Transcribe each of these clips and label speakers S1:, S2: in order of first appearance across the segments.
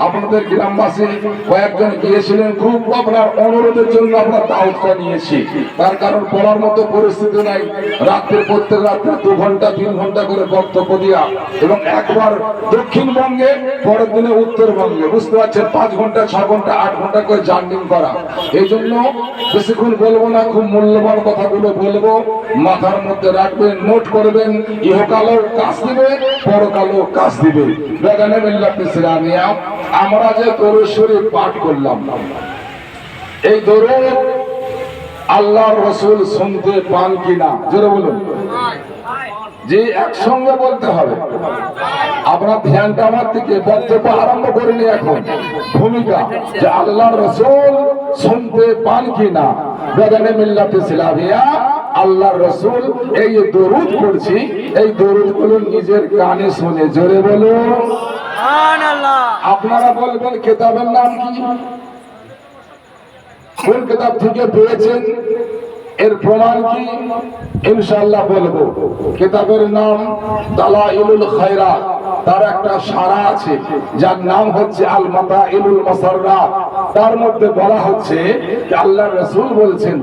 S1: আপনাদের গ্রামবাসী কয়েকজন গিয়েছিলেন, খুব আপনার অনুরোধের জন্য আপনার দাওয়াতটা নিয়েছি। তার কারণ বলার মতো পরিস্থিতি নাই। রাত্রে প্রত্যেক রাত্রে 2 ঘন্টা 3 ঘন্টা করে বক্তব্য দিয়া, এবং একবার দক্ষিণবঙ্গে, পরের দিনে উত্তরবঙ্গে, বুঝতে পারছেন 5 ঘন্টা 6 ঘন্টা 8 ঘন্টা করে জার্নি করা। এই জন্য বেশিক্ষণ বলবো না, খুব মূল্যবান কথাগুলো বলবো, মাথার মধ্যে রাখবেন, নোট করবেন। ইহকালেও কাজ দিবে, পরকালেও কাজ দিবে। বেগানে মিল্লাতে ইসলামিয়া আমরা যে দরুদ শরীফ পাঠ করলাম, এই দরুদ আল্লাহর রাসূল শুনতে পান কিনা জোরে বলুন। যে একসঙ্গে বলতে হবে। আপনার ধ্যানটা আমার দিকে, বক্তব্য আরম্ভ করিনি এখন। ভূমিকা যে আল্লাহর রাসূল শুনতে পান কিনা। বেগানে মিল্লাতে ইসলামিয়া আল্লাহর রাসূল এই দরুদ পড়ছি, এই দরুদগুলো নিজের কানে শুনে জোরে বলুন সুবহানাল্লাহ। আপনারা বলবেন কিতাবের নাম কি, কোন কিতাব থেকে পেয়েছেন, এর প্রমাণ কি? ইনশাআল্লাহ বলবো। কিতাবের নাম দালাইলুল খায়রাত। তার একটা সারা আছে যার নাম হচ্ছে আল মাতাইলুল মুসাররাত। তার মধ্যে বলা হচ্ছে যে আল্লাহর রাসূল বলছেন,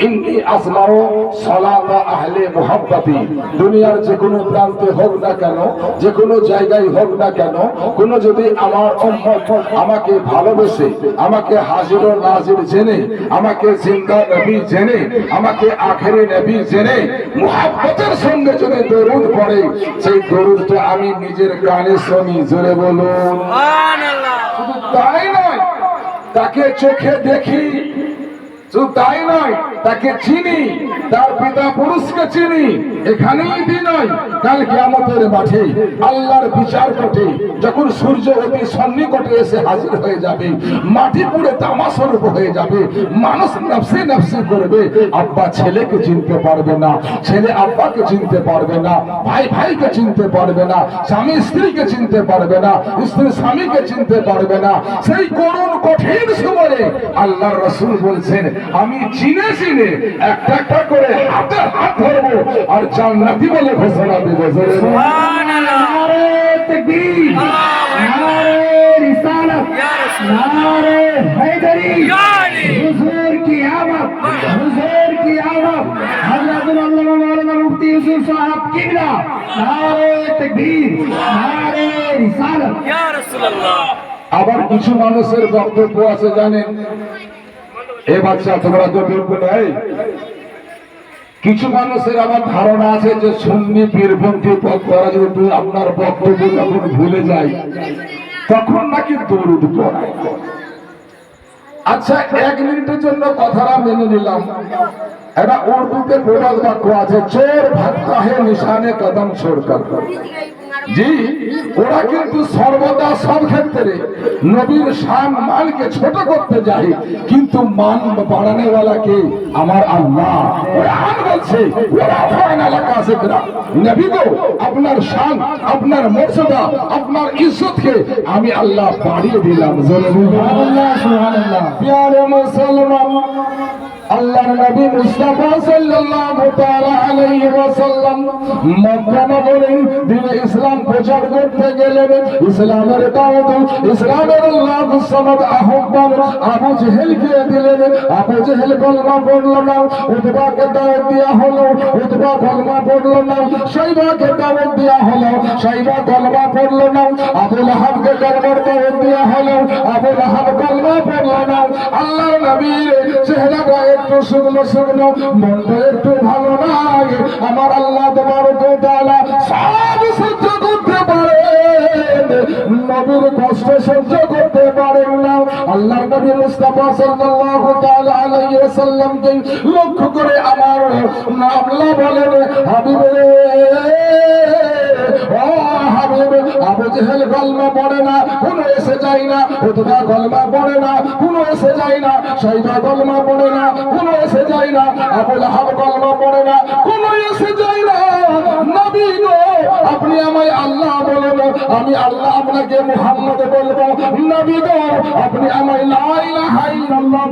S1: ইন্নী আসমাউ সালাতা আহলে মুহাব্বতি। দুনিয়ার যে কোনো প্রান্তে হোক না কেন, যে কোনো জায়গায় হোক না কেন, কোন যদি আমার উম্মত আমাকে ভালোবেসে, আমাকে হাজির ও নাজির জেনে, আমাকে জিন্দা নবী জেনে, আমাকে আখেরি নবী জেনে মুহাব্বতের সঙ্গে যদি দরুদ পড়ে, সেই দরুদটা আমি নিজের কানে শুনি জোরে বলুন সুবহানাল্লাহ। শুধু তাই নয়, তাকে চোখে দেখি, শুধু তাই নয়, তাকে চিনি, তার পিতা পুরুষকে চিনি। এখানেই দিন নয়, কাল কিয়ামতের মাঠে আল্লাহর বিচার কোঠে যখন সূর্য অতি সন্নিকটে এসে হাজির হয়ে যাবে, মাটি পুড়ে তামাস্বরূপ হয়ে যাবে, মানুষ নফসে নফসে করবে। আব্বা ছেলেকে চিনতে পারবে না, ছেলে আব্বাকে চিনতে পারবে না, ভাই ভাইকে চিনতে পারবে না, স্বামী স্ত্রীকে চিনতে পারবে না, স্ত্রী স্বামীকে চিনতে পারবে না। সেই করুণ কঠিন সময়ে আল্লাহর রাসূল বলছেন, আমি চিনে চিনে একটা একটা করে হাতে হাত ধরবো আর জান্নাতি বলে ঘোষণা দেব সুবহানাল্লাহ। নারে তাকবীর, নারে রিসালাত, নারে হায়দারি, হুজুর কি আমত, হুজুর কি আমত, হযরত আল্লামা মাওলানা মুফতি ইউসুফ সাহেব কিবলা। নারে তাকবীর, নারে রিসালাত, ইয়া রাসূলুল্লাহ। আবার কিছু মানুষের বক্তব্য আছে জানেন, এ বাচ্চা তোমরা তো বিরক্ত নাই। কিছু মানুষের আবার ধারণা আছে যে সুন্নি পীরপন্থী পথরা যদি আপনার বক্তব্য যখন ভুলে যায় তখন নাকি দরুদ পড়ায়। আচ্ছা, 1 মিনিটের জন্য কথাটা মেনে নিলাম। এটা উর্দুতে প্রবাদ বাক্য আছে, চোর ভাগতা হে নিশানে কদম ছোড়কর। জি, ওরা কিন্তু সর্বদা সব ক্ষেত্রে নবীর শান মানকে ছোট করতে যায়, কিন্তু মান বাড়ানে वाला কে? আমার আল্লাহ। কুরআন বলছে, ওয়া ফানা লাকা যিকরা। নবী গো, আপনার শান, আপনার মর্যাদা, আপনার ইজ্জতকে আমি আল্লাহ বাড়িয়ে দিলাম। সুবহানাল্লাহ সুবহানাল্লাহ। প্যারে মুসলমান, আল্লাহর নবী মুস্তাফা সাল্লাল্লাহু তাআলা আলাইহি ওয়াসাল্লাম মক্কা নগরে দ্বীন ইসলাম প্রচার করতে গেলেন। ইসলামের দাওয়াত, ইসলামের আল্লাহু সামাদ আহ্বান আবু জেহেলকে দিলেন। আবু জেহেল কলমা পড়ল না, উতবাকে দাওয়াত দেয়া হলো, উতবা কলমা পড়ল না। শাইবাকে দাওয়াত দেয়া হলো, শাইবা কলমা পড়ল না। আবু লাহাবকে কলমার দাওয়াত দেয়া হলো, আবু লাহাব কলমা পড়ল না। আল্লাহর নবীর চেহারাটা একটু শুকনো শুকনো, মনটা একটু ভালো লাগে। আমার আল্লাহ তাবারক ওয়া তাআলা সব সহ্য করতে পারেন, নবীর কষ্ট সহ্য করতে পারেন না। আল্লাহ নবী মুস্তাফা সাল্লাল্লাহু তাআলা আলাইহি ওয়াসাল্লামকে লক্ষ্য করে আমার আল্লাহ বলেন, হাবিবে ও হাবিব, আবু জেহেল কলমা পড়ে না, কোনো এসে যায় না। উতবা কলমা পড়ে না, কোনো এসে যায় না। শাইবা কলমা পড়ে না, কোনো এসে যায় না। আবু লাহাব কলমা পড়ে না, কোনো এসে যায় না। নবী গো, আপনি আমায় আল্লাহ বলেন, আমি আল্লাহ আপনাকে মুহাম্মদ বলবো। নবী গো, আপনি আমায় লা ইলাহা ইল্লাল্লাহ